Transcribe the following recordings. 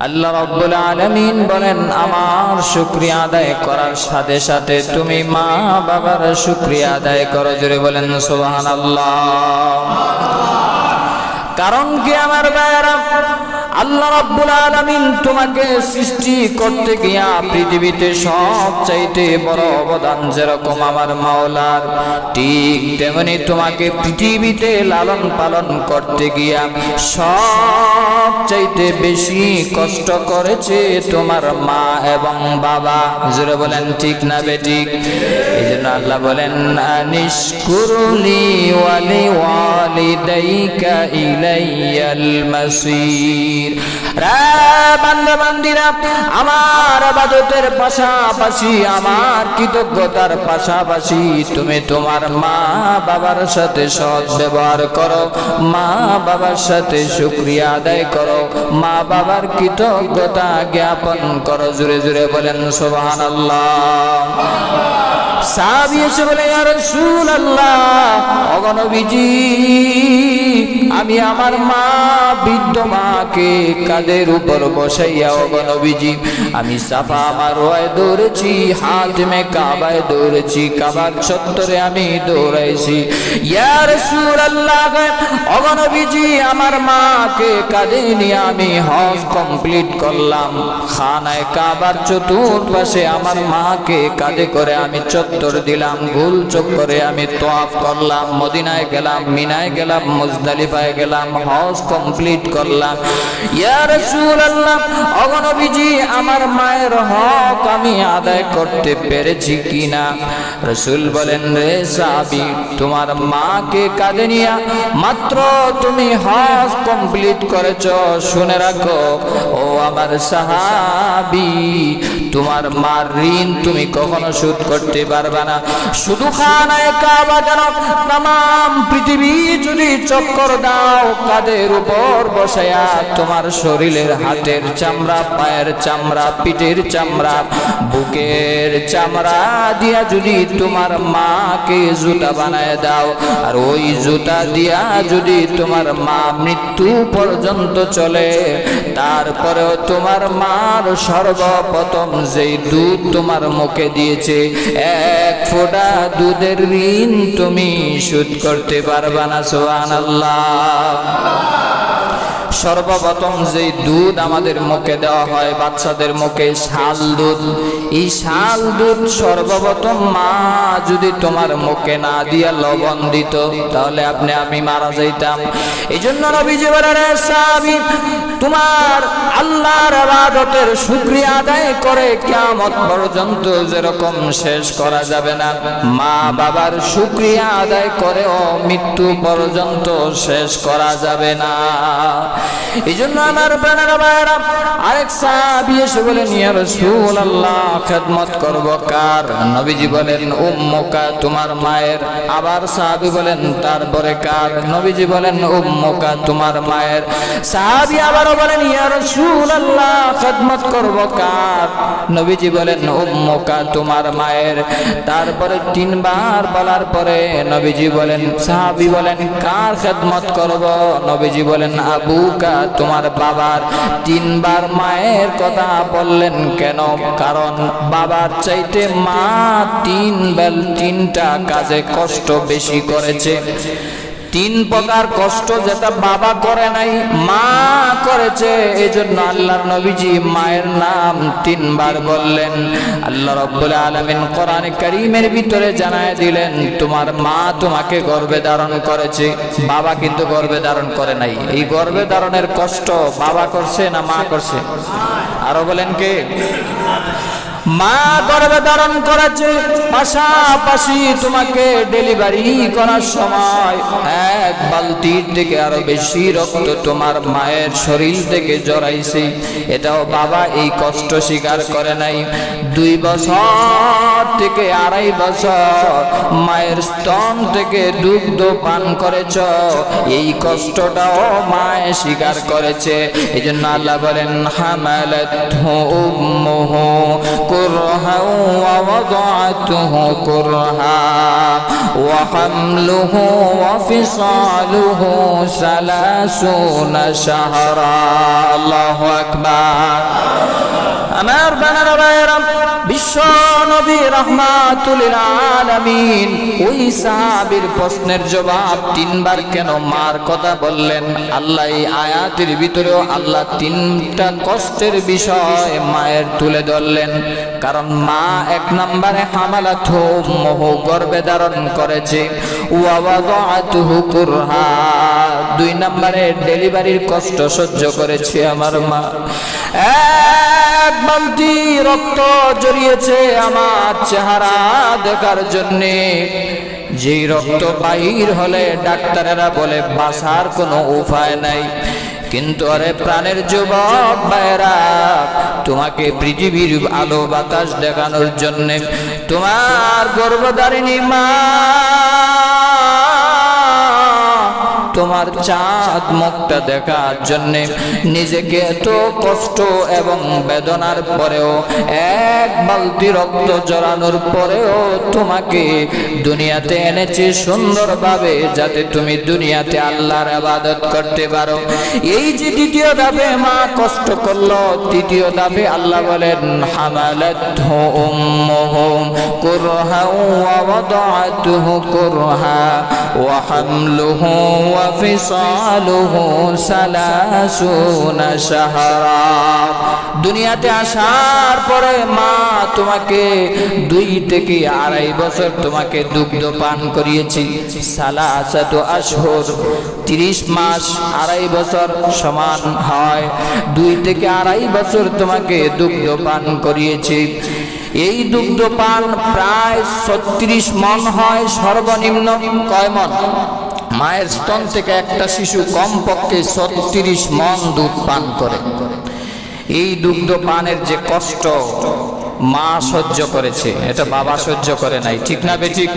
আল্লাহ রাব্বুল আলামিন বলেন আমার শুকরিয়া আদায় করার সাথে সাথে তুমি মা বাবার শুকরিয়া আদায় করো। জোরে বলেন সুবহানাল্লাহ। কারণ কি আমার ভাইরা, আল্লাহ রাব্বুল আলামিন তোমাকে সৃষ্টি করতে গিয়া পৃথিবীতে সবচাইতে বড় অবদান যেরকম আমার মাওলার, ঠিক তেমনি তোমাকে পৃথিবীতে লালন পালন করতে গিয়া সবচাইতে বেশি কষ্ট করেছে তোমার মা এবং বাবা। জোরে বলেন ঠিক না বেঠিক? এই জন্য আল্লাহ বলেন আনিশকুরলি ওয়ালি ওয়ালিদাইকা ইলাইয়াল মাসির। রে বান্দা বান্দিরা, আমার ইবাদতের পাশাপাশি, আমার কৃতজ্ঞতার পাশাপাশি তুমি তোমার মা বাবার সাথে সৎ ব্যবহার করো, মা বাবার সাথে শুকরিয়া আদায় করো, মা বাবার কৃতজ্ঞতা জ্ঞাপন করো। জোরে জোরে বলেন সুবহানাল্লাহ। সাহাবী এসে বলে ইয়া রাসূলুল্লাহ, ওগো নবীজি, আমি আমার মা বৃদ্ধ মাকে কাঁধের উপর বসাইয়া, ওগো নবীজি, আমি সাফা মারওয়ায় দৌড়েছি, হাতিমে কাবায় দৌড়েছি, কাবার চত্বরে আমি দৌড়াইছি। ইয়া রাসূলুল্লাহ, ওগো নবীজি, আমার মাকে কাঁধে নিয়ে আমি হজ কমপ্লিট করলাম। খানায় কাবার চতুর্পাশে আমার মাকে কাঁধে করে আমি চত্বর দিলাম, গোল চক্করে আমি তওয়াফ করলাম, মদিনায় গেলাম, মিনায় গেলাম, মুজদালিফায় গেলাম, হজ কমপ্লিট করলাম। ইয়া রাসূলুল্লাহ, ওগো নবীজি, আমার মায়ের হক আমি আদায় করতে পেরেছি কিনা? রাসূল বলেন, রে সাহাবী, তোমার মাকে কাঁধে নিয়ে মাত্র তুমি হজ কমপ্লিট করেছো। শুনে রাখো ও আমার সাহাবী, তোমার মার ঋণ তুমি কখনো শোধ করতে পারবে না। শুধু খানায়ে কাবা কেন, तमाम পৃথিবী যদি চক্কর দাও, কাঁধের উপর বসায়া তোমার শরীরের হাতের চামড়া, পায়ের চামড়া, পিঠের চামড়া, বুকের চামড়া দিয়া যদি তোমার মাকে জুতা বানায় দাও, আর ওই জুতা দিয়া যদি তোমার মা মৃত্যু পর্যন্ত চলে, তারপরেও তোমার মার সর্বপ্রথম যেই দুধ তোমার মুখে দিয়েছে, এক ফোঁটা দুধের ঋণ তুমি শোধ করতে পারবা না। সুবহানাল্লাহ। সর্বপ্রথম যে দুধ আমাদের মুখে দেওয়া হয় বাচ্চাদের মুখে, শাল দুধ, এই শাল দুধ সর্বপ্রথম মা যদি তোমার মুখে না দিয়া লবণ দিত, তাহলে আমি মারা যাইতাম। এই জন্য নবীজি বলেন, সাহাবী, তোমার আল্লাহর ইবাদতের শুকরিয়া আদায় করে কিয়ামত পর্যন্ত যেরকম শেষ করা যাবে না, মা বাবার শুকরিয়া আদায় করেও মৃত্যু পর্যন্ত শেষ করা যাবে না। এই জন্য আমার প্রাণের ভাইরা, আরেক সাহাবী এসে বলেন, ইয়া রাসূলুল্লাহ, খেদমত করব কার? নবীজি বলেন, উম্মুকা, তোমার মায়ের। আবার সাহাবী বলেন, তারপরে কার? নবীজি বলেন, উম্মুকা, তোমার মায়ের। সাহাবী আবারও বলেন, ইয়া রাসূলুল্লাহ, খেদমত করব কার? নবীজি বলেন, উম্মুকা, তোমার মায়ের। তারপরে তিনবার বলার পরে নবীজি বলেন, সাহাবী বলেন, কার খেদমত করব? নবীজি বলেন, আবুকা, তোমার বাবার। তিনবার মায়ের কথা বললেন কেন? কারণ বাবার চাইতে মা তিনটা কাজে কষ্ট বেশি করেছে। তিন প্রকার কষ্ট যেটা বাবা করে নাই, মা করেছে। এই জন্য আল্লাহর নবীজি মায়ের নাম তিনবার বললেন। আল্লাহ রাব্বুল আলামিন কোরআনে কারীমের ভিতরে জানায় দিলেন, তোমার মা তোমাকে গর্ভে ধারণ করেছে, বাবা কিন্তু গর্ভে ধারণ করে নাই। এই গর্ভে ধারণের কষ্ট বাবা করছে না মা করছে? আরো বলেন কে? মা গর্ভে ধারণ করেছে, পাশাপাশি তোমাকে ডেলিভারি করার সময় এক বালতির থেকে আরো বেশি রক্ত তোমার মায়ের শরীর থেকে জড়াইছে। এটাও বাবা এই কষ্ট স্বীকার করে নাই। 2 বছর থেকে 2.5 বছর মায়ের স্তন থেকে দুগ্ধ পান করেছ, এই কষ্টটাও মায়ে স্বীকার করেছে। এই জন্য আল্লাহ বলেন, হামালাতহু উম্মুহু كرها ووضعته كرها وحمله وفصاله 30 شهرا الله أكبر আমার বানানো ভাইরা বিশ্ব নবী রাহমাতুল লিল আলামিন ওই সাহাবীর প্রশ্নের জবাব তিনবার কেন মার কথা বললেন আল্লাহ এই আয়াতের ভিতরেও আল্লাহ তিনটা কষ্টের বিষয় মায়ের তুলে ধরলেন কারণ মা এক নম্বরে হামালাতু উম্মুহু গর্ভে ধারণ করেছে ওয়া ওয়াদাআতুহু কুরহা দুই নম্বরে ডেলিভারির কষ্ট সহ্য করেছে আমার মা এক বালতি রক্ত জড়িয়েছে আমার চেহারা দেখার জন্যে যেই রক্ত বাহির হলে ডাক্তারেরা বলে বাঁচার কোনো উপায় নাই কিন্তু আরে প্রাণের যুবক ভাইরা তোমাকে পৃথিবীর আলো বাতাস দেখানোর জন্যে তোমার গর্ভধারিণী মা তোমার চাঁদ মুখটা দেখার জন্য নিজেকে এত কষ্ট এবং বেদনার পরেও এক বালতি রক্ত জড়ানোর পরেও তোমাকে দুনিয়াতে এনেছে সুন্দরভাবে যাতে তুমি দুনিয়াতে আল্লাহর ইবাদত করতে পারো এই যে দ্বিতীয় ধাপে মা কষ্ট করলো তৃতীয় ধাপে আল্লাহ বলেন হামালাতহু উম্মুহু কুরহা ওয়া ওয়াদাআতুহু কুরহা ওয়া হামলুহু وفصاله 30 شهرا দুনিয়াতে আসার পরে মা তোমাকে 2 থেকে 2.5 বছর তোমাকে দুগ্ধ পান করিয়েছি সালাসাতু আশহুর 30 মাস 2.5 বছর সমান হয় 2 থেকে 2.5 বছর তোমাকে দুগ্ধ পান করিয়েছি এই দুগ্ধ পান প্রায় 36 মণ হয় সর্বনিম্ন কয় মণ মায়ের স্তন থেকে একটা শিশু কমপক্ষে 36 মণ দুধ পান করে এই দুগ্ধ পানের যে কষ্ট মা সহ্য করেছে এটা বাবা সহ্য করে নাই ঠিক না বেঠিক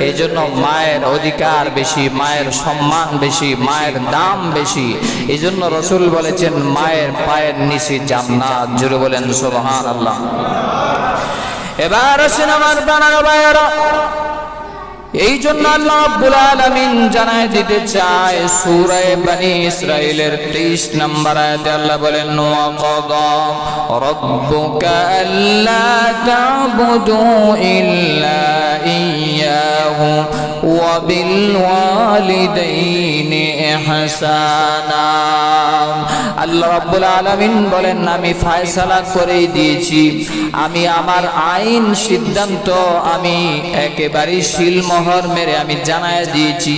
এই জন্য মায়ের অধিকার বেশি মায়ের সম্মান বেশি মায়ের দাম বেশি এই জন্য রাসূল বলেছেন মায়ের পায়ের নিচে জান্নাত জোরে বলেন সুবহানাল্লাহ এবার আসেন আমার বানানো ভাইয়েরা এই জন্য আল্লাহ রাব্বুল আলামিন জানায় দিতে চায় সূরা বনি ইসরাঈলের 23 নম্বর আয়াতে আল্লাহ বলেন ওয়া কাদা রাব্বুকা আল্লা তা'বুদু ইল্লা ইয়্যাহু ওয়া বিল ওয়ালিদাইনি ইহসানা আল্লাহ রাব্বুল আলামিন বলেন আমি ফয়সালা করে দিয়েছি আমি আমার আইন সিদ্ধান্ত আমি একেবারে শিলমোহর মেরে আমি জানায় দিয়েছি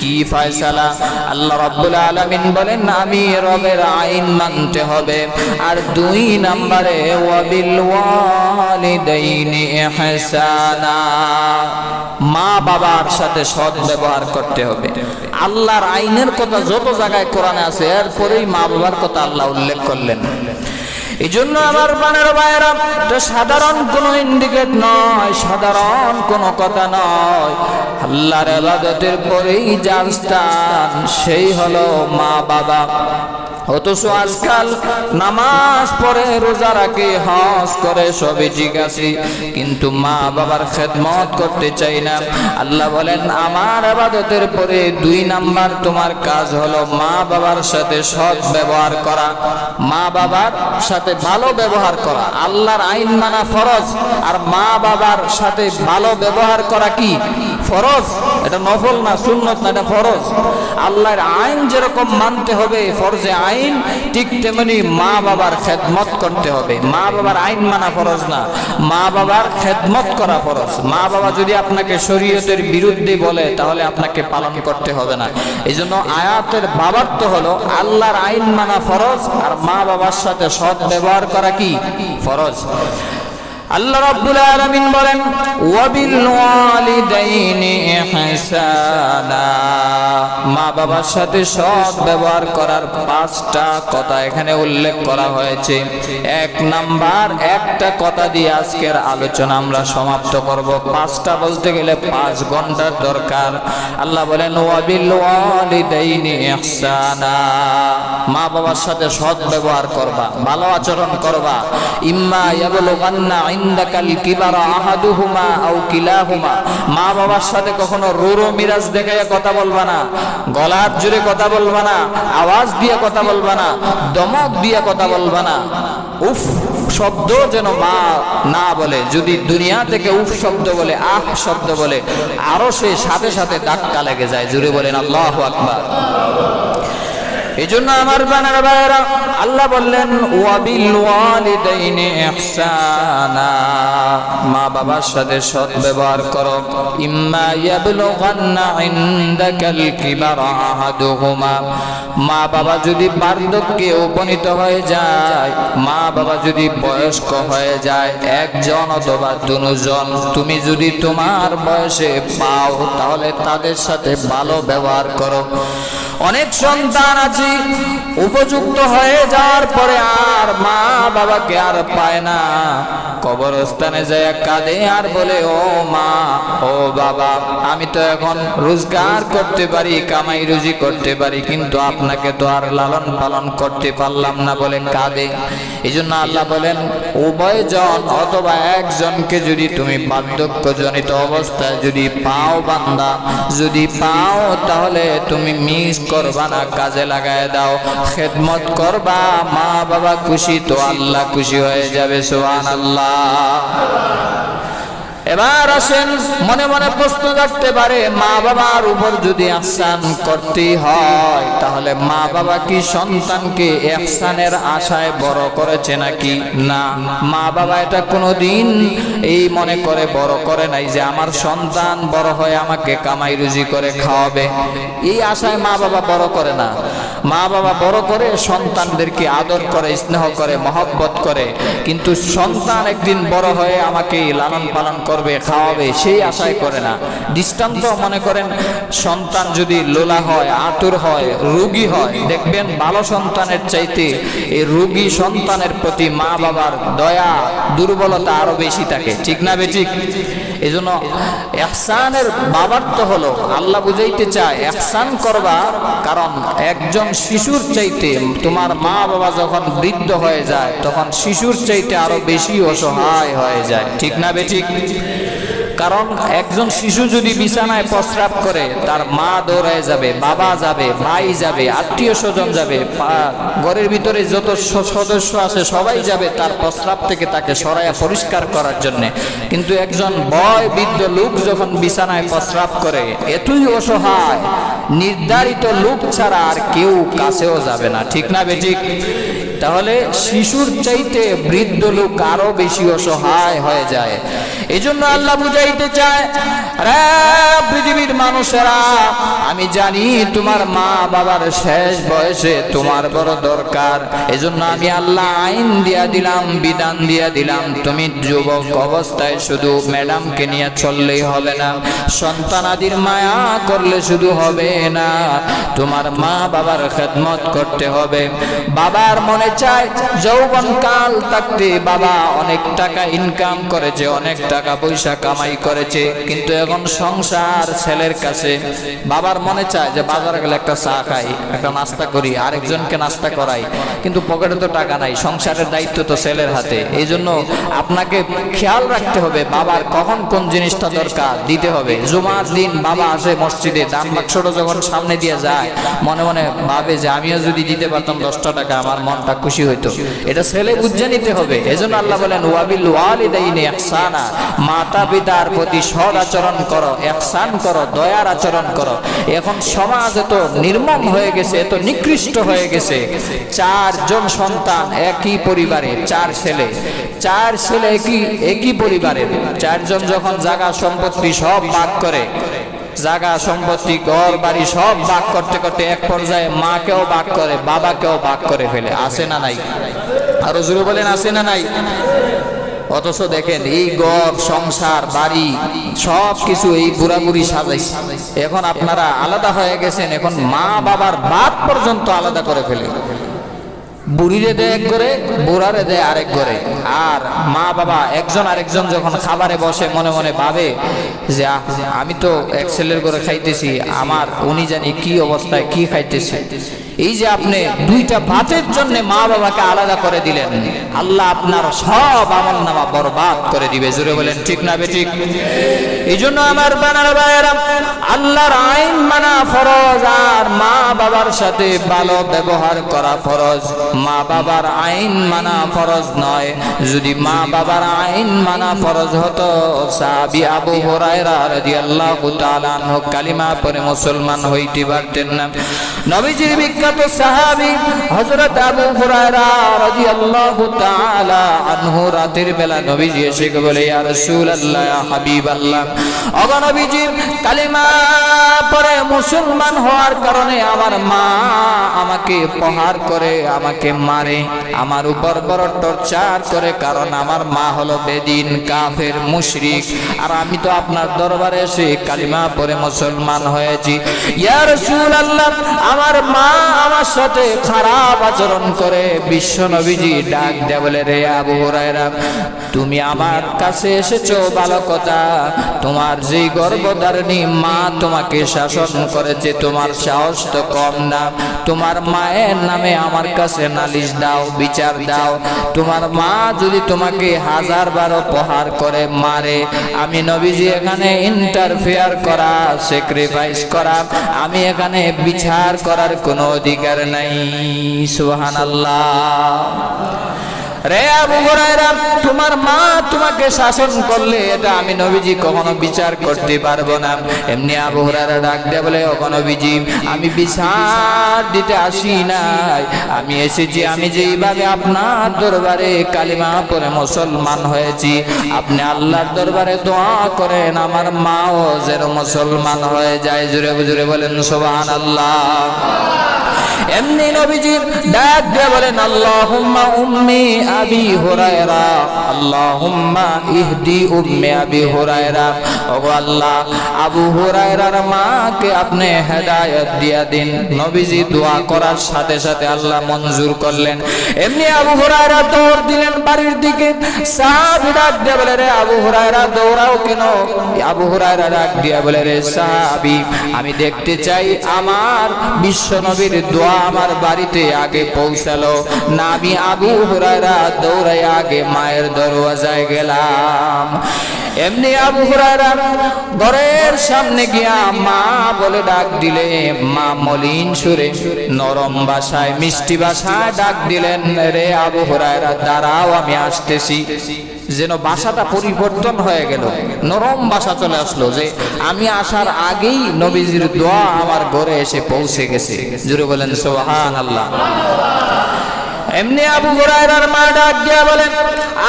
কি ফয়সালা আল্লাহ রাব্বুল আলামিন বলেন আমি রবের আইন মানতে হবে আর 2 নম্বরে ওয়াবিল ওয়ালিদাইনি ইহসানা মা বাবার সাথে সৎ ব্যবহার করতে হবে আল্লাহর আইনের কথা যত জায়গায় কোরআনে আছে এরপরেই মা বাবার কথা আল্লাহ উল্লেখ করলেন এই জন্য আমার বানের ভাইয়েরা এটা সাধারণ কোনো ইন্ডিকেট নয় সাধারণ কোনো কথা নয় আল্লাহর ইবাদতের পরেই যার স্থান সেই হলো মা বাবা অথচ আজকাল নামাজ পড়ে রোজা রাখে হজ করে সবই ঠিক আছে কিন্তু মা বাবার খেদমত করতে চাই না আল্লাহ বলেন আমার ইবাদতের পরে 2 নাম্বার তোমার কাজ হলো মা বাবার সাথে সৎ ব্যবহার করা মা বাবার সাথে ভালো ব্যবহার করা আল্লাহর আইন মানা ফরজ আর মা বাবার সাথে ভালো ব্যবহার করা কি ফরজ এটা নফল না সুন্নত না এটা ফরজ আল্লাহর আইন যেরকম মানতে হবে ফরজে আইন ঠিক তেমনি মা বাবার খেদমত করতে হবে মা বাবার আইন মানা ফরজ না মা বাবার খেদমত করা ফরজ মা বাবা যদি আপনাকে শরীয়তের বিরুদ্ধে বলে তাহলে আপনাকে পালন করতে হবে না এইজন্য আয়াতের বাবার্থ হলো আল্লাহর আইন মানা ফরজ আর মা বাবার সাথে সৎ ব্যবহার করা কি ফরজ আল্লাহ রাব্বুল আলামিন বলেন ওয়াবিল ওয়ালিদাইনি ইহসানা মা বাবার সাথে সৎ ব্যবহার করার 5টা কথা এখানে উল্লেখ করা হয়েছে 1 নাম্বার একটা কথা দিয়ে আজকের আলোচনা আমরা সমাপ্ত করব 5টা বলতে গেলে 5 ঘন্টার দরকার আল্লাহ বলেন ওয়াবিল ওয়ালিদাইনি ইহসানা মা বাবার সাথে সৎ ব্যবহার করবা ভালো আচরণ করবা ইম্মা ইয়াবলুগান্না ইনদাকাল কিবারা আহাদুহুমা আও কিলাহুমা, মা বাবার সাথে কখনো রোরো মিরাজ দেখাইয়া কথা বলবা না, গলার জোরে কথা বলবা না, আওয়াজ দিয়ে কথা বলবা না, দমক দিয়ে কথা বলবা না। উফ শব্দ যেন মা না বলে। যদি দুনিয়া থেকে উফ শব্দ বলে, আহ শব্দ বলে, আরো সে সাথে সাথে ধাক্কা লেগে যায়। জোরে বলেন আল্লাহু আকবার। এই জন্য আমার বানার ভাইরা আল্লাহ বললেন ওয়াবিল ওয়ালিদাইনি ইহসানা, মা বাবার সাথে সৎ ব্যবহার করো। ইম্মা ইয়াবলুগান্না ইনদাকাল কিবারা আহাদুহুমা, মা বাবা যদি বার্ধক্যে উপনীত হয়ে যায়, মা বাবা যদি বয়স্ক হয়ে যায়, একজন অথবা দুজন, তুমি যদি তোমার বয়সে পাও তাহলে তাদের সাথে ভালো ব্যবহার করো। অনেক সন্তান আছে উপযুক্ত হয়ে যাওয়ার পরে আর মা বাবাকে আর পায় না, কবরস্থানে যায় কাঁদে আর বলে ও মা ও বাবা, আমি তো এখন রোজগার করতে পারি, কামাই রুজি করতে পারি, কিন্তু আপনাকে তো আর লালন পালন করতে পারলাম না বলে কাঁদে। এই জন্য আল্লাহ বলেন উভয়জন অথবা একজনকে যদি তুমি বার্ধক্যজনিত অবস্থায় যদি পাও বান্দা, যদি পাও তাহলে তুমি মিস করবা না, কাজে লাগায় দাও, খেদমত করবা। মা বাবা খুশি তো আল্লাহ খুশি হয়ে যাবে। সুবহানাল্লাহ। এবার আসেন, মনে মনে প্রশ্ন জাগতে পারে মা বাবার উপর যদি ইহসান করতে হয় তাহলে মা বাবা কি সন্তানকে ইহসানের আশায় বড় করেছে নাকি? না, মা বাবা এটা কোনোদিন এই মনে করে বড় করে নাই যে আমার সন্তান বড় হয়ে আমাকে কামাই রুজি করে খাওয়াবে, এই আশায় মা বাবা বড় করে না। মা বাবা বড় করে সন্তানদেরকে আদর করে, স্নেহ করে, মহব্বত করে, কিন্তু সন্তান একদিন বড় হয়ে আমাকে লালন পালন করবে, খাওয়াবে, সেই আশায় করে না। দৃষ্টান্ত মনে করেন সন্তান যদি লোলা হয়, আতুর হয়, রোগী হয়, দেখবেন ভালো সন্তানের চাইতে এই রোগী সন্তানের প্রতি মা বাবার দয়া দুর্বলতা আরো বেশি থাকে, ঠিক না বেঠিক? এই জন্য ইহসানের বাবার্থ হলো আল্লাহ বুঝাইতে চায় ইহসান করবা, কারণ একজন শিশুর চাইতে তোমার মা বাবা যখন বৃদ্ধ হয়ে যায় তখন শিশুর চাইতে আরো বেশি অসহায় হয়ে যায়, ঠিক না বেঠিক? কারণ একজন শিশু যদি বিছানায় প্রস্রাব করে তার মা দৌড়ায় যাবে, বাবা যাবে, ভাই যাবে, আত্মীয় স্বজন যাবে, ঘরের ভিতরে যত সদস্য আছে সবাই যাবে তার প্রস্রাব থেকে তাকে সরাইয়া পরিষ্কার করার জন্য। কিন্তু একজন বয় বৃদ্ধ লোক যখন বিছানায় প্রস্রাব করে, এতই অসহায়, নির্ধারিত লোক ছাড়া আর কেউ কাছেও যাবে না, ঠিক না বেঠিক? তাহলে শিশুর চাইতে বৃদ্ধ লোক আরো বেশি অসহায় হয়ে যায়। এই জন্য আল্লাহ বুঝাইতে চায় রে পৃথিবীর মানুষেরা, আমি জানি তোমার মা বাবার শেষ বয়সে তোমার বড় দরকার, এজন্য আমি আল্লাহ আইন দিয়া দিলাম, বিধান দিয়া দিলাম, তুমি যুবক অবস্থায় শুধু ম্যাডামকে নিয়ে চললেই হবে না, সন্তানাদির মায়া করলে শুধু হবে না, তোমার মা বাবার খেদমত করতে হবে। বাবার মনে চায় যৌবন কাল থাকতে বাবা অনেক টাকা ইনকাম করেছে, অনেক টাকা পয়সা কামাই করেছে, কিন্তু এখন সংসার ছেলের কাছে। বাবার মনে চায় যে বাজারে গেলে একটা চা খাই, একটা নাস্তা করি, আরেকজনকে নাস্তা করাই, কিন্তু পকেটে তো টাকা নাই, সংসারের দায়িত্ব তো ছেলের হাতে। এই জন্য আপনাকে খেয়াল রাখতে হবে বাবার কখন কোন জিনিসটা দরকার দিতে হবে। জুমার দিন বাবা আসে মসজিদে, দান বাক্সটা যখন সামনে দিয়ে যায় মনে মনে ভাবে যে আমিও যদি দিতে পারতাম 10টা টাকা আমার মনটা খুশি হইতো। এটা ছেলে বুঝে নিতে হবে। এজন্য আল্লাহ বলেন ওয়াবিল ওয়ালিদাইনি ইহসানা, মাতা পিতার প্রতি সৎ আচরণ করো, ইহসান করো, দয়ার আচরণ করো। এখন সমাজ এত নির্মম হয়ে গেছে, এত নিকৃষ্ট হয়ে গেছে। 4জন সন্তান একই পরিবারে, 4 ছেলে একই পরিবারের, 4জন যখন জায়গা সম্পত্তি সব ভাগ করে, জায়গা সম্পত্তি ঘর বাড়ি সব ভাগ করতে করতে এক পর্যায়ে মাকেও ভাগ করে, বাবাকেও ভাগ করে ফেলে। আছে না নাই? আরো জোরে বলেন আছে না নাই? অথচ দেখেন এই ঘর সংসার বাড়ি সব কিছু এই বুড়া বুড়ি সাজাইছে, এখন আপনারা আলাদা হয়ে গেছেন, এখন মা বাবার বাদ পর্যন্ত আলাদা করে ফেলে। বুড়িরে দেয় এক ঘরে, বুড়ারে দেয় আরেক ঘরে। আর মা বাবা একজন আরেকজন যখন খাবারে বসে মনে মনে ভাবে যে আমি তো এক ছেলের ঘরে খাইতেছি, আমার উনি জানি কি অবস্থায় কি খাইতেছে, এই যে আপনি দুইটা ভাতের জন্য মা বাবাকে আলাদা করে দিলেন, আল্লাহ আপনার সব আমলনামা বরবাদ করে দিবে। জোরে বলেন ঠিক না বেঠিক? এই জন্য আমার বানার ভাইয়েরা, আল্লাহর আইন মানা ফরজ, আর মা বাবার সাথে ভালো ব্যবহার করা ফরজ। মা বাবার আইন মানা ফরজ নয়। যদি মা বাবার আইন মানা ফরজ হতো, সাহাবী আবু হুরায়রা রাদিয়াল্লাহু তাআলা আনহু কালিমা পড়ে মুসলমান হইতে পারতেন না। নবীজির বিখ্যাত সাহাবী হযরত আবু হুরায়রা রাদিয়াল্লাহু তাআলা আনহু রাতের বেলা নবীজি এসে বলে, ইয়া রাসূলুল্লাহ, ইয়া হাবিবাল্লাহ, ওগো নবীজি, কালিমা পড়ে মুসলমান হওয়ার কারণে আমার মা আমাকে প্রহার করে, আমাকে মারে, আমার উপর বড় টর্চার করে, কারণ আমার মা হলো বেদিন, কাফের, মুশরিক, আর আমি তো আপনার দরবারে এসে কালিমা পড়ে মুসলমান হয়েছি। ইয়া রাসূলুল্লাহ, আমার মা আমার সাথে খারাপ আচরণ করে। বিশ্ব নবীজি ডাক দেয়া বলে, রে আবু হুরায়রা, তুমি আমার কাছে এসেছো ভালো কথা, তোমার যেই গর্ভধারিণী মা তোমাকে শাসন করেছে, তোমার সাহস তো কম না। তোমার মায়ের নামে আমার কাছে নালিশ দাও, বিচার দাও। তোমার মা যদি তোমাকে 1000 বার প্রহার করে, মারে, আমি নবীজি এখানে ইন্টারফেয়ার করা, স্যাক্রিফাইস করা, আমি এখানে বিচার করার কোনো অধিকার নাই। সুবহানাল্লাহ। রে আবু হুরায়রা, তোমার মা তোমাকে শাসন করলে এটা আমি নবীজি কখনো বিচার করতে পারবো না। এমনি আবু হুরায়রা ডাক দিয়ে বলে, ওগো নবীজি, আমি বিচার দিতে আসি নাই, আমি এসেছি, আমি যেইভাবে আপনার দরবারে কালিমা পড়ে মুসলমান হয়েছি, আপনি আল্লাহর দরবারে দোয়া করেন আমার মাও যেন মুসলমান হয়ে যায়। জোরে জোরে বলেন সুবহানাল্লাহ। এমনি নবীজি ডাক দিয়ে বলেন, আল্লাহুম্মা উম্মি আবি হুরায়রা, আল্লাহুম্মা ইহদি উম্মি আবি হুরায়রা, ওগো আল্লাহ, আবু হুরায়রার মাকে আপনি হেদায়েত দিয়া দিন। নবীজি দোয়া করার সাথে সাথে আল্লাহ মঞ্জুর করলেন। এমনি আবু হুরায়রা দৌড় দিলেন বাড়ির দিকে। সাহাবী ডাক দিয়ে বলে, রে আবু হুরায়রা, দৌড়াও কেন? আবু হুরায়রা ডাক দিয়ে বলে, রে সাহাবী, আমি দেখতে চাই আমার বিশ্ব নবীর দোয়া আমার বাড়িতে আগে পৌঁছালো না। আমি আবু হুরায়রা দৌড়াই আগে মায়ের দরওয়াজায় গেলাম। এমনি আবু হুরায়রা ঘরের সামনে গিয়া মা বলে ডাক দিলে, মা মলিন সুরে, নরম ভাষায়, মিষ্টি ভাষায় ডাক দিলেন, রে আবু হুরায়রা, দাঁড়াও, আমি আসতেছি। যেন ভাষাটা পরিবর্তন হয়ে গেল, নরম ভাষা চলে আসলো, যে আমি আসার আগেই নবীজির দোয়া আমার ঘরে এসে পৌঁছে গেছে। জোরে বলেন সুবহানাল্লাহ। এমনি আবু হুরায়রার মা ডাক দিয়া বলেন,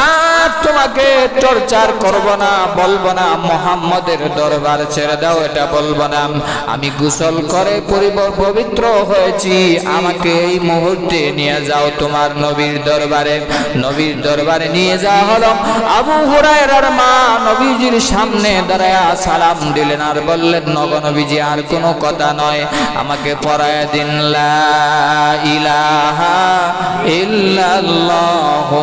আর তোমাকে টর্চার করব না, বলবো না মুহাম্মদের দরবার ছেড়ে দাও, এটা বলবো না। আমি গোসল করে পবিত্র হয়েছি, আমাকে এই মুহূর্তে নিয়ে যাও তোমার নবীর দরবারে। নবীর দরবারে নিয়ে যাওয়া হলো। আবু হুরায়রার মা নবীজির সামনে দাঁড়ায়া সালাম দিলেন আর বললেন, নগো নবীজি, আর কোনো কথা নয়, আমাকে পড়ায় দিন লা ইলাহা ইল্লাল্লাহু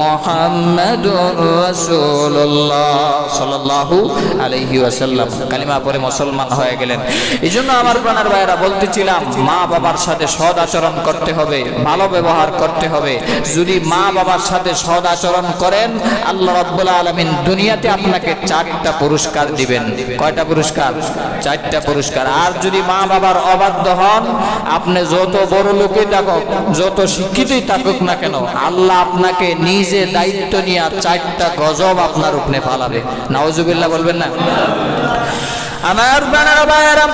মুহাম্মাদুর রাসূলুল্লাহ সাল্লাল্লাহু আলাইহি ওয়াসাল্লাম। কালিমা পড়ে মুসলমান হয়ে গেলেন। এইজন্য আমার প্রাণের ভাইরা বলতেছিলাম, মা বাবার সাথে সৎ আচরণ করতে হবে, ভালো ব্যবহার করতে হবে। যদি মা বাবার সাথে সৎ আচরণ করেন, আল্লাহ রাব্বুল আলামিন দুনিয়াতে আপনাকে 4টা পুরস্কার দিবেন। কয়টা পুরস্কার? 4টা পুরস্কার। আর যদি মা বাবার অবাধ্য হন, আপনি যত বড় লোকই থাকুক, যত শিক্ষিতই থাকুক না কেন, আল্লাহ আপনাকে নিজে দায়িত্ব নিয়ে 4টা গজব আপনার উপরে ফালাবে। নাউজুবিল্লাহ বলবেন না? আমার বানার ভাইয়েরা,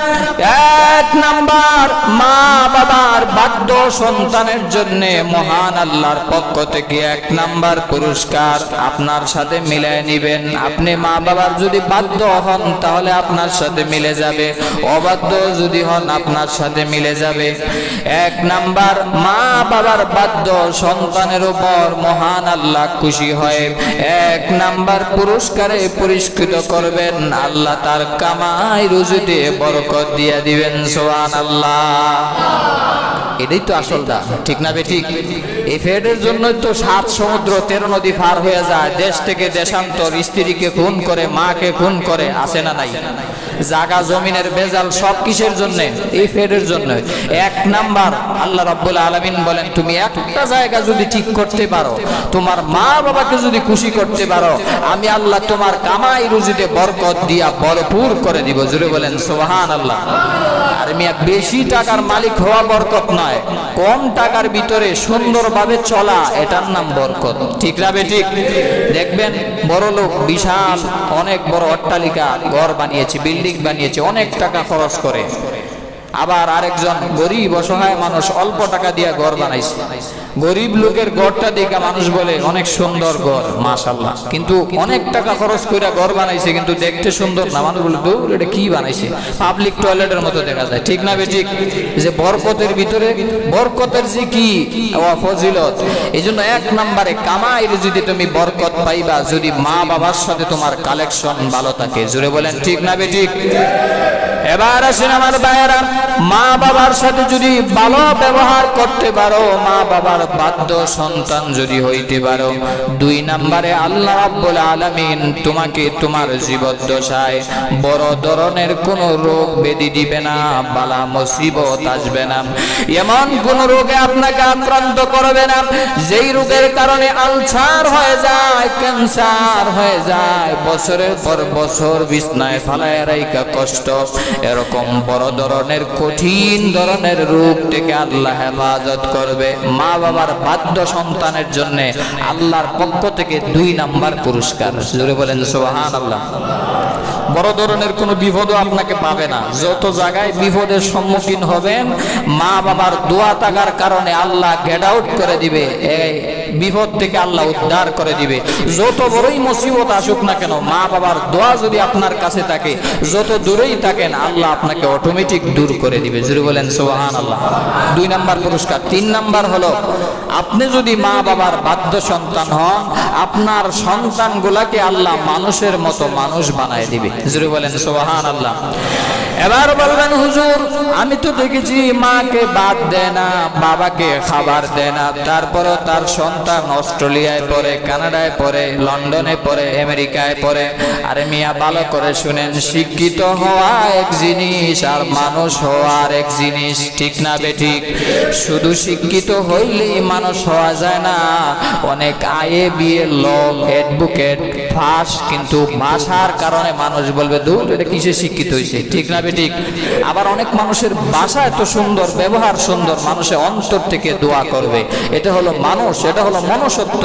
1 নাম্বার, মা বাবার বাধ্য সন্তানের জন্য মহান আল্লাহর পক্ষ থেকে 1 নাম্বার পুরস্কার আপনার সাথে মিলাই নিবেন। আপনি মা বাবার যদি বাধ্য হন তাহলে আপনার সাথে মিলে যাবে, অবাধ্য যদি হন আপনার সাথে মিলে যাবে। 1 নাম্বার, মা বাবার বাধ্য সন্তানের উপর মহান আল্লাহ খুশি হয়। 1 নাম্বার পুরস্কারে পুরস্কৃত করবেন, আল্লাহ তার কামা রুজিতে বরকত দিয়ে দিবেন। সুবহানাল্লাহ। এটাই তো আসলটা, ঠিক না বেঠিক? এই ফেডের জন্যই তো 7 সমুদ্র 13 নদী পার হয়ে যায়, দেশ থেকে দেশান্তর, স্ত্রীকে খুন করে, মাকে খুন করে, আছে না নাই? জায়গা জমিনের বেজাল সব কিসের জন্য? এই পেটের জন্য। এক নাম্বার আল্লাহ রাব্বুল আলামিন বলেন, তুমি একটা জায়গা যদি ঠিক করতে পারো, তোমার মা বাবাকে যদি খুশি করতে পারো, আমি আল্লাহ তোমার কামাই রুজিতে বরকত দিয়া ভরপুর করে দিব। জোরে বলেন সুবহানাল্লাহ। আর মিয়া বেশি টাকার মালিক হওয়া বরকত নয়, কম টাকার ভিতরে সুন্দরভাবে চলা, এটার নাম বরকত। ঠিক না বেঠিক? দেখবেন বড় লোক বিশাল অনেক বড় অট্টালিকা ঘর বানিয়েছে, বিল্ডিং বানিয়েছে, অনেক টাকা খরচ করে। আবার আরেকজন গরিব অসহায় মানুষ অল্প টাকা দিয়ে ঘর বানাইছে। গরিব লোকের ঘরটা দেখে মানুষ বলে অনেক সুন্দর ঘর, মাশাআল্লাহ, কিন্তু অনেক টাকা খরচ করে ঘর বানাইছে কিন্তু দেখতে সুন্দর না। মানুষ বলে দূর এটা কি বানাইছে, পাবলিক টয়লেটের মতো দেখা যায়। ঠিক না বেঠিক? যে বরকতের ভিতরে বরকতের যে কি ফজিলত। এই জন্য এক নম্বরে কামাইর যদি তুমি বরকত পাইবা যদি মা বাবার সাথে তোমার কালেকশন ভালো থাকে। জোরে বলেন ঠিক না বেঠিক? এবার আসেন আমার ভাইয়েরা, মা বাবার সাথে যদি ভালো ব্যবহার করতে পারো, মা বাবার বাধ্য সন্তান যদি হইতে পারো, দুই নম্বরে আল্লাহ রাব্বুল আলামিন তোমাকে তোমার জীবদ্দশায় বড় ধরনের কোন রোগ ব্যাধি দিবে না, বালা মুসিবত আসবে না, এমন কোন রোগে আপনাকে আক্রান্ত করবে না যেই রোগের কারণে আলসার হয়ে যায়, ক্যান্সার হয়ে যায়, বছরের পর বছর বিছনায় ফালায় রাইখা কষ্ট। এরকম বড় ধরনের কঠিন ধরনের রোগ থেকে আল্লাহ হেফাজত করবে। মা বাবার বাধ্য সন্তানের জন্য আল্লাহর পক্ষ থেকে 2 নাম্বার পুরস্কার। জোরে বলেন সুবহানাল্লাহ। বড় ধরনের কোনো বিপদও আপনাকে পাবে না। যত জায়গায় বিপদের সম্মুখীন হবেন, মা বাবার দোয়া থাকার কারণে আল্লাহ গেট আউট করে দিবে, এই বিপদ থেকে আল্লাহ উদ্ধার করে দিবে। যত বড়ই মুসিবত আসুক না কেন, মা বাবার দোয়া যদি আপনার কাছে থাকে, যত দূরেই থাকেন আল্লাহ আপনাকে অটোমেটিক দূর করে দিবে। জোরে বলেন সুবহানাল্লাহ। 2 নাম্বার পুরস্কার। 3 নাম্বার হলো, আপনি যদি মা বাবার বাধ্য সন্তান হন, আপনার সন্তানগুলাকে আল্লাহ মানুষের মতো মানুষ বানায় দিবে। জোরে বলেন সুবহানাল্লাহ। এবার বলবেন হুজুর আমি তো দেখেছি মাকে ভাত দেয় না, বাবাকে খাবার দেয় না, তারপরও তার সন্তান অস্ট্রেলিয়ায় পড়ে, কানাডায় পড়ে, লন্ডনে পড়ে, আমেরিকায় পড়ে। আরে মিয়া ভালো করে শুনেন, শিক্ষিত হওয়া এক জিনিস আর মানুষ হওয়া আর এক জিনিস। ঠিক না বেঠিক? শুধু শিক্ষিত হইলেই মানুষ হওয়া যায় না। অনেক আয়ে বিয়ে লোক, অ্যাডভোকেট, ফাঁস, কিন্তু ভাষার কারণে মানুষ বলবে দূর এটা কিসে শিক্ষিত হয়েছে। ঠিক না বেঠিক? আবার অনেক মানুষের ভাষা এত সুন্দর, ব্যবহার সুন্দর, মানুষের অন্তর থেকে দোয়া করবে। এটা হলো মানুষ, এটা হলো মনুষ্যত্ব।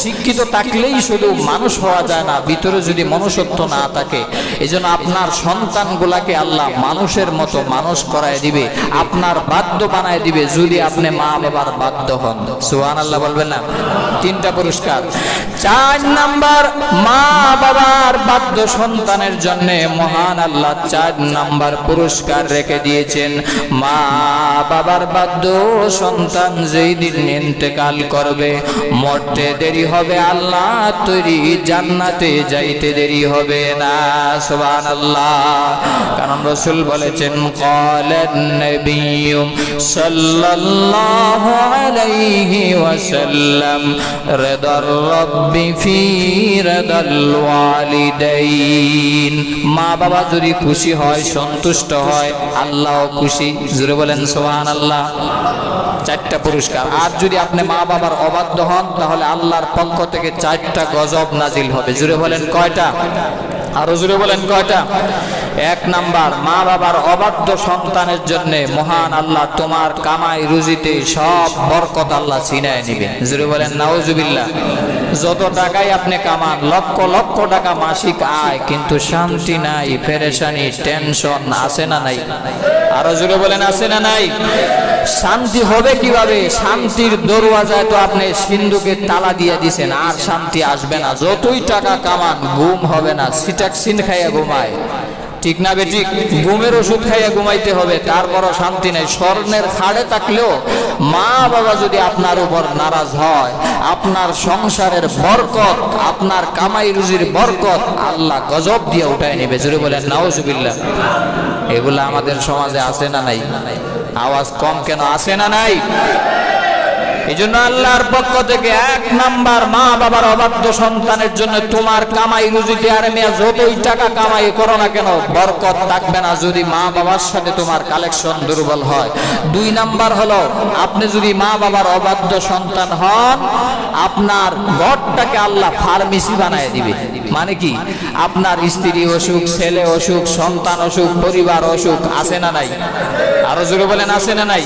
শিক্ষিত থাকলেই শুধু মানুষ হওয়া যায় না, ভিতরে যদি মনুষ্যত্ব না থাকে। এই জন্য আপনার সন্তানগুলাকে আল্লাহ মানুষের মতো মানুষ করায় দিবে, আপনার বাধ্য বানায় দিবে যদি আপনি মা বাবার বাধ্য হন। সুবহানাল্লাহ বলবেন না? 3টা পুরস্কার। 4 নাম্বার, মা বাবার বাধ্য সন্তানের জন্য মহান আল্লাহ 4 নাম্বার পুরস্কার রেখে দিয়েছেন। মা বাবার বাধ্য সন্তান যেই দিন ইন্তেকাল করবে, মরতে দেরি হবে আল্লাহ তৈরি, জান্নাতে যাইতে দেরি হবে না। সুবহানাল্লাহ। কারণ রাসূল বলেছেন, ক্বালান নবিয়্যু সাল্লাল্লাহু আলাইহি ওয়াসাল্লাম, রিদার রাব্বি ফি রিদাল ওয়ালিদাইন। মা বাবা যদি খুশি হয়, সন্তুষ্ট হয়, আল্লাহও খুশি। জোরে বলেন সুবহানাল্লাহ। 4টা পুরস্কার। আর যদি আপনি মা বাবার অবাধ্য হন, তাহলে আল্লাহর পক্ষ থেকে 4টা গজব নাজিল হবে। জোরে বলেন কয়টা? আরো জোরে বলেন কয়টা? 1 নাম্বার, মা বাবার অবাধ্য সন্তানের জন্য মহান আল্লাহ তোমার কামাই রুজিতে সব বরকত আল্লাহ ছিনায় নিবে। জোরে বলেন নাউজুবিল্লাহ। যত টাকাই আপনি কামান, লক্ষ লক্ষ টাকা মাসিক আয়, কিন্তু শান্তি নাই, পেরেশানি, টেনশন আছে না নাই? আরো জোরে বলেন আছে না নাই? শান্তি হবে কিভাবে? শান্তির দরওয়াজায় তো আপনি সিন্ধুকে তালা দিয়ে দিছেন, আর শান্তি আসবে না। যতই টাকা কামান, ঘুম হবে না, সিটাক্সিন খাইয়া ঘুমায়। ঠিক না বেঠিক? ঘুমের ওষুধ খাইয়া ঘুমাইতে হবে, তারপরও শান্তি নাই। স্বর্ণের খাড়ে থাকলেও মা বাবা যদি আপনার উপর নারাজ হয়, আপনার সংসারের বরকত, আপনার কামাই রুজির বরকত আল্লাহ গজব দিয়ে উঠায় নেবে। জোরে বলেন নাউজুবিল্লাহ। এগুলা আমাদের সমাজে আছে না নাই? আওয়াজ কম কেন? আছে না নাই? এই জন্য আল্লাহর পক্ষ থেকে 1 নাম্বার, মা বাবার অবাধ্য সন্তানের জন্য তোমার কামাই রুজিতে আর মেয়ে যতই টাকা কামাই করো না কেন বরকত থাকবে না যদি মা বাবার সাথে তোমার কালেকশন দুর্বল হয়। 2 নাম্বার হলো, আপনি যদি মা বাবার অবাধ্য সন্তান হন, আপনার ঘরটাকে আল্লাহ ফার্মেসি বানায় দিবে। মানে কি, আপনার স্ত্রী অসুখ, ছেলে অসুখ, সন্তান অসুখ, পরিবার অসুখ, আছে না নাই? আরো জোরে বলেন, আছে না নাই?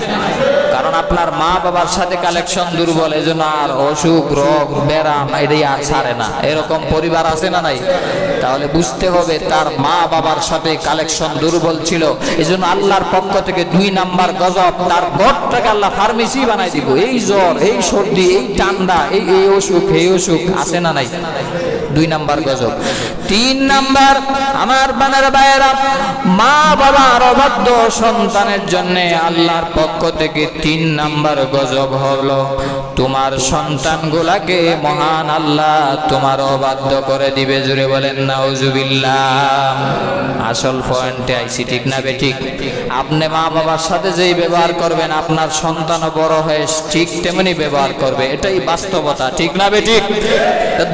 কারণ আপনার মা বাবার সাথে কালেকশন দুর্বল, এজন্য আর অসুখ, রোগ, ব্যারাম এটাই আর ছাড়ে না। এরকম পরিবার আছে না নাই? তাহলে বুঝতে হবে তার মা বাবার সাথে কালেকশন দুর্বল ছিল, এজন্য আল্লাহর পক্ষ থেকে 2 নাম্বার গজব, তার ঘরটাকে আল্লাহ ফার্মেসি বানাই দিব। এই জ্বর, এই সর্দি, এই ঠান্ডা, এই অসুখ, এই অসুখ, আছে না নাই? 2 নাম্বার গজব। 3 নাম্বার, আমার বানার ভাইয়েরা, মা বাবার অবাধ্য সন্তানের জন্য আল্লাহর পক্ষ থেকে 3 নাম্বার গজব হলো, তোমার সন্তানগুলাকে মহান আল্লাহ তোমার অবাধ্য করে দিবে। জুড়ে বলেন নাউজুবিল্লাহ। আসল পয়েন্টে আইছি, ঠিক না বেঠিক? আপনি মা বাবার সাথে যেই ব্যবহার করবেন, আপনার সন্তান বড় হয়ে ঠিক তেমনি ব্যবহার করবে, এটাই বাস্তবতা, ঠিক না বেঠিক?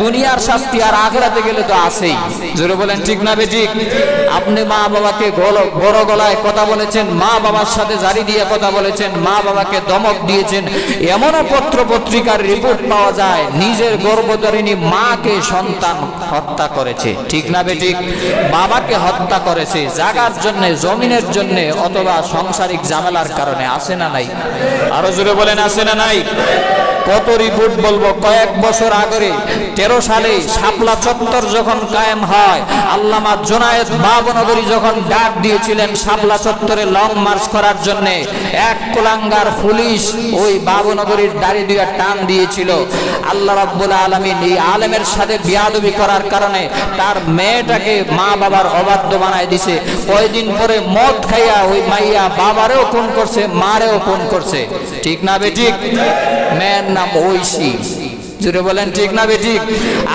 দুনিয়ার শাস্তি আর আখিরাতে গেলে তো আছেই। জোরে বলেন, ঠিক না বেঠিক? আপনি মা বাবাকে বড় গলায় কথা বলেছেন, মা বাবার সাথে জারি দিয়ে কথা বলেছেন, মা বাবাকে ধমক দিয়েছেন, এমনও পত্র পত্রিকার রিপোর্ট পাওয়া যায় নিজের গর্ভধারিণী মাকে সন্তান হত্যা করেছে, ঠিক না বেঠিক? বাবাকে হত্যা করেছে জাগার জন্য, জমিনের জন্য, অথবা সাংসারিক ঝামেলার কারণে, আছে না নাই? আরো জোরে বলেন, আছে না নাই? কত রিপোর্ট বলবো। কয়েক বছর আগে 13 সালে শাপলা চত্বর যখন কায়েম হয়, আল্লামা জুনায়েদ বাবনগরী যখন ডাক দিয়েছিলেন শাপলা চত্বরে লং মার্চ করার জন্য, এক কুলাঙ্গার পুলিশ ওই বাবনগরীর দাড়ি দিয়ে টান দিয়েছিল। আল্লাহ রাব্বুল আলামিন এই আলেমের সাথে বিয়াদবি করার কারণে তার মেয়েটাকে মা বাবার অবাধ্য বানায় দিছে। কয়েকদিন পরে মদ খাইয়া ওই মাইয়া বাবারেও খুন করছে, মারেও খুন করছে, ঠিক না বেঠিক? মেয়ের নাম ঐশী। জুড়ে বলেন, ঠিক না বেঠিক?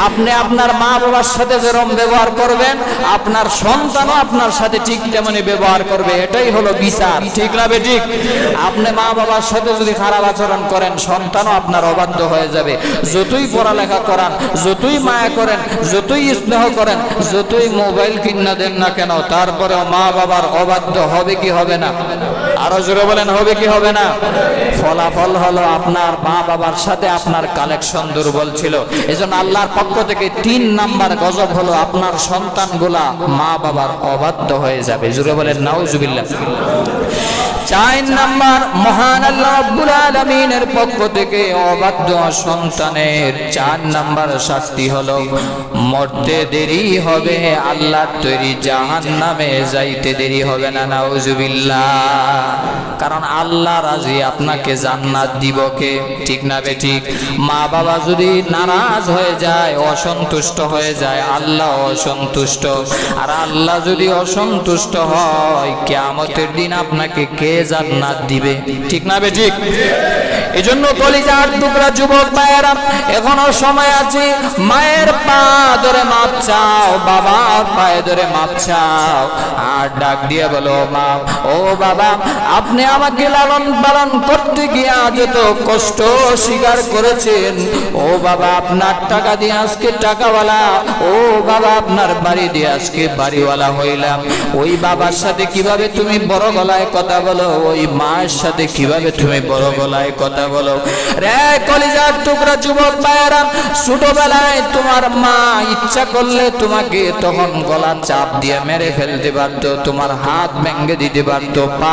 আপনি আপনার মা বাবার সাথে যেরকম ব্যবহার করবেন, আপনার সন্তানও আপনার সাথে ঠিক তেমনি ব্যবহার করবে, এটাই হলো বিচার, ঠিক না বেঠিক? আপনি মা বাবার সাথে যদি খারাপ আচরণ করেন, সন্তানও আপনার অবাধ্য হয়ে যাবে। যতই পড়ালেখা করান, যতই মায়া করেন, যতই স্নেহ করেন, যতই মোবাইল কিনা দেন না কেন, তারপরেও মা বাবার অবাধ্য হবে কি হবে না? আরো জোরে বলেন, হবে কি হবে না? ফলাফল হলো আপনার মা বাবার সাথে আপনার কালেকশন দুর্বল ছিল। এজন্য আল্লাহর পক্ষ থেকে 3 নাম্বার গজব হলো, আপনার সন্তানগুলা মা বাবার অবাধ্য হয়ে যাবে। জোরে বলেন নাউজুবিল্লাহ। 4 নাম্বার, মহান আল্লাহ রাব্বুল আলামিনের পক্ষ থেকে অবাধ্য সন্তানের 4 নাম্বার শাস্তি হলো, মরতে দেরি হবে, আল্লাহর তৈরি জাহান্নামে যাইতে দেরি হবে না। নাউজুবিল্লাহ। কারণ আল্লাহ রাজি আপনাকে জান্নাত দিব কে, ঠিক না বেঠিক? মা বাবা যদি নারাজ হয়ে যায়, অসন্তুষ্ট হয়ে যায়, আল্লাহ অসন্তুষ্ট। আর আল্লাহ যদি অসন্তুষ্ট হয়, কিয়ামতের দিন আপনাকে কে জান্নাত দিবে, ঠিক না বেঠিক? এজন্য কলিজার টুকরা যুবক ভাইয়েরা, এখনো সময় আছে, মায়ের পা ধরে মাপ চাও, বাবার পায়ে ধরে মাপ চাও, আর ডাক দিয়ে বলো, মা ও বাবা, আপনি আমাকে লালন পালন করতে গিয়ে যত কষ্ট স্বীকার করেছেন, ও বাবা আপনার টাকা দিয়ে আজকে টাকাওয়ালা, ও বাবা আপনার বাড়ি দিয়ে আজকে বাড়িওয়ালা হইলাম। ওই বাবার সাথে কিভাবে তুমি বড় গলায় কথা বলো, ওই মায়ের সাথে কিভাবে তুমি বড় গলায় কথা বলো। রে কলিজার টুকরা যুবক ভাইয়েরা, ছোটবেলায় তোমার মা ইচ্ছা করলে তোমাকে তখন গলা চাপ দিয়ে মেরে ফেলতে পারত, তোমার হাত ভেঙে দিতে পারত, পা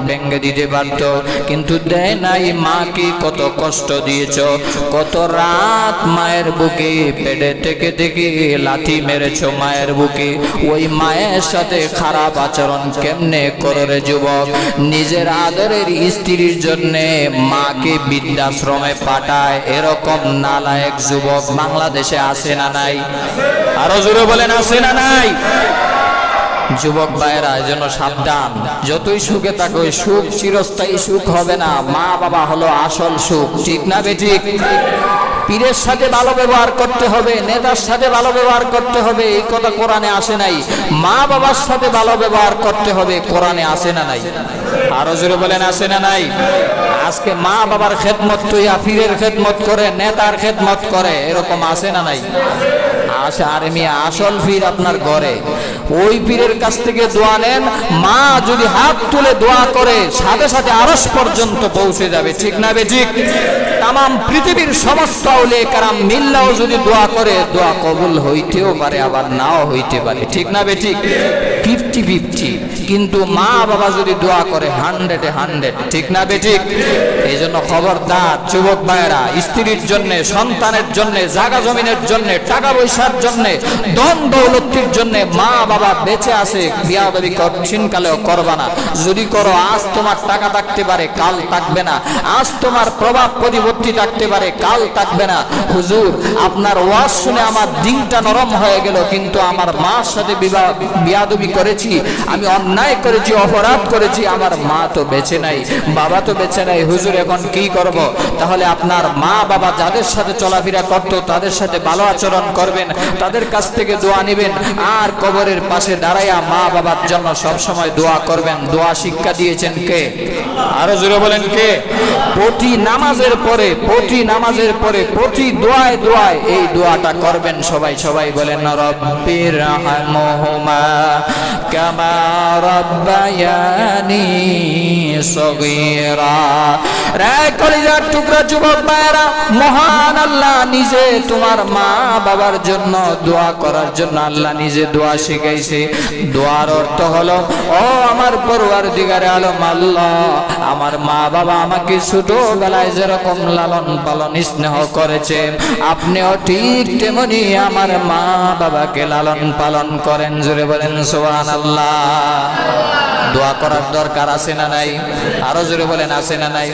ভেঙে দিতে পারত, কিন্তু দেয় নাই। মাকে কত কষ্ট দিয়েছ, কত রাত মায়ের বুকে পেটে থেকে থেকে লাথি মেরেছ মায়ের বুকে। ওই মায়ের সাথে খারাপ আচরণ কেমনে করো রে যুবক? নিজের আদরের স্ত্রীর জন্য মাকে বৃদ্ধাশ্রমে পাঠায়, এরকম নালায়েক যুবক বাংলাদেশে আছে না নাই? আরো জোরে বলেন, আছে না নাই? যুবক ভাইয়েরা, এজন্য সাবধান। যতই সুখে থাকো, সুখ চিরস্থায়ী সুখ হবে না। মা বাবা হলো আসল সুখ, ঠিক না বেঠিক? পীরের সাথে ভালো ব্যবহার করতে হবে, নেতার সাথে ভালো ব্যবহার করতে হবে, এই কথা কোরআনে আসে নাই। মা বাবার সাথে ভালো ব্যবহার করতে হবে, কোরআনে আসে না নাই? আরো জোরে বলেন, আসে না নাই? আজকে মা বাবার খেদমত তুইয়া পীরের খেদমত করে, নেতার খেদমত করে, এরকম আসে না নাই? আসে। আর মিয়া আসল পীর আপনার ঘরে, ওই পীরের কাছ থেকে দোয়া নেন। মা যদি হাত তুলে দোয়া করে সাথে সাথে আরশ পর্যন্ত পৌঁছে যাবে, ঠিক না বেঠিক? তামাম পৃথিবীর সমস্ত আউলিয়া কেরাম মিল্লাও যদি দোয়া করে, দোয়া কবুল হইতেও পারে, আবার নাও হইতে পারে, ঠিক না বেঠিক? 50-50। কিন্তু মা বাবা যদি দোয়া করে 100-এ 100, ঠিক না বেঠিক? এই জন্য খবরদার যুবক ভাইয়েরা, স্ত্রীর জন্য, সন্তানের জন্য, জায়গা জমিনের জন্য, টাকা পয়সার জন্য, ধন দৌলতির জন্য মা বাবা বেঁচে আছে, বিয়াদবি কঠিন কালেও করবা না। যদি করো, আজ তোমার টাকা থাকতে পারে, কাল থাকবে না। আজ তোমার প্রভাব প্রতিপত্তি থাকতে পারে, কাল থাকবে না। হুজুর, আপনার ওয়াজ শুনে আমার দিনটা নরম হয়ে গেল, কিন্তু আমার মার সাথে বিয়াদবি করেছি, আমি অন্যায় করেছি, অপরাধ করেছি, আমার মা তো বেঁচে নাই, বাবা তো বেঁচে নাই। হুজুর, এখন কি করব? তাহলে আপনার মা বাবা যাদের সাথে চলাফেরা করতো তাদের সাথে ভালো আচরণ করবেন, তাদের কাছ থেকে দোয়া নেবেন, আর কবরের পাশে দাঁড়াইয়া মা বাবার জন্য সব সময় দোয়া করবেন। দোয়া শিক্ষা দিয়েছেন কে? আরো জোরে বলেন, কে? প্রতি নামাজের পরে, প্রতি নামাজের পরে, প্রতি দোয়ায় দোয়ায় এই দোয়াটা করবেন। সবাই সবাই বলেন, রব্বির রহমহুমা কামা রব্বায়ানি সগীরা। রে কলিজার টুকরা যুবক ভাইরা, মহান আল্লাহ নিজে তোমার মা বাবার জন্য দোয়া করার জন্য আল্লাহ নিজে দোয়া শিখাইছে। দোয়ার অর্থ হলো, ও আমার পরওয়ারদিগারে আলম আল্লাহ, আমার মা বাবা আমাকে ছোটবেলায় যেরকম লালন পালন স্নেহ করেছে, আপনিও ঠিক তেমনি আমার মা বাবাকে লালন পালন করেন। জোরে বলেন সুবহানাল্লাহ। দোয়া করার দরকার আছে না নাই? আরো জোরে বলেন, আছে না নাই?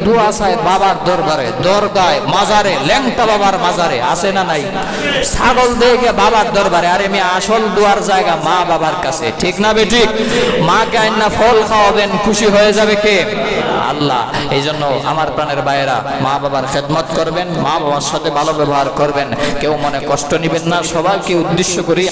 দোয়া চায় বাবার দরবারে, দরগায়, মাজারে, ল্যাংটা বাবার মাজারে, আছে না নাই? ছাগল দেখে বাবার দরবারে। আরে আমি আসল দোয়ার জায়গা মা বাবার কাছে, ঠিক না বেঠিক? মাকে আইনা ফল খাওয়াবেন, খুশি হয়ে যাবে কে? আল্লাহ। এই জন্য আমার প্রাণের ভাইয়েরা, মা বাবার খেদমত করবেন, মা বাবার সাথে ভালো ব্যবহার করবেন, কেউ মনে কষ্ট নিবেন না। সবাইকে উদ্দেশ্য করি